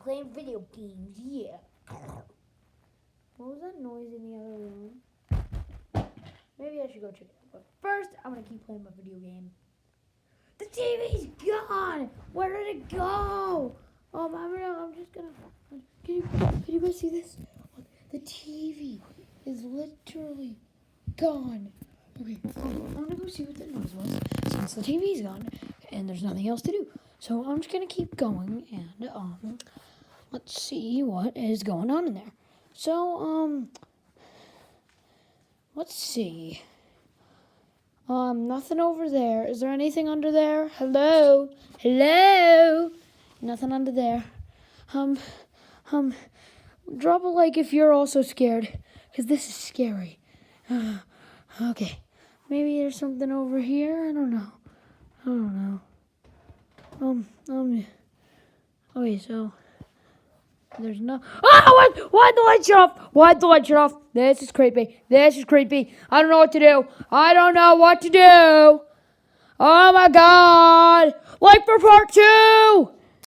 playing video games, yeah. What was that noise in the other room? Maybe I should go check it out. But first, I'm going to keep playing my video game. The TV's gone! Where did it go? I'm just going to... Can you guys see this? The TV is literally gone. Okay, I'm going to go see what that noise was. Since the TV's gone and there's nothing else to do. So I'm just going to keep going and let's see what is going on in there. So, let's see. Nothing over there. Is there anything under there? Hello? Hello? Nothing under there. Drop a like if you're also scared, because this is scary. Okay. Maybe there's something over here. I don't know. Okay, so there's no. Oh, why'd the light shut off? Why'd the light shut off? This is creepy. I don't know what to do. Oh my God! Like for part 2!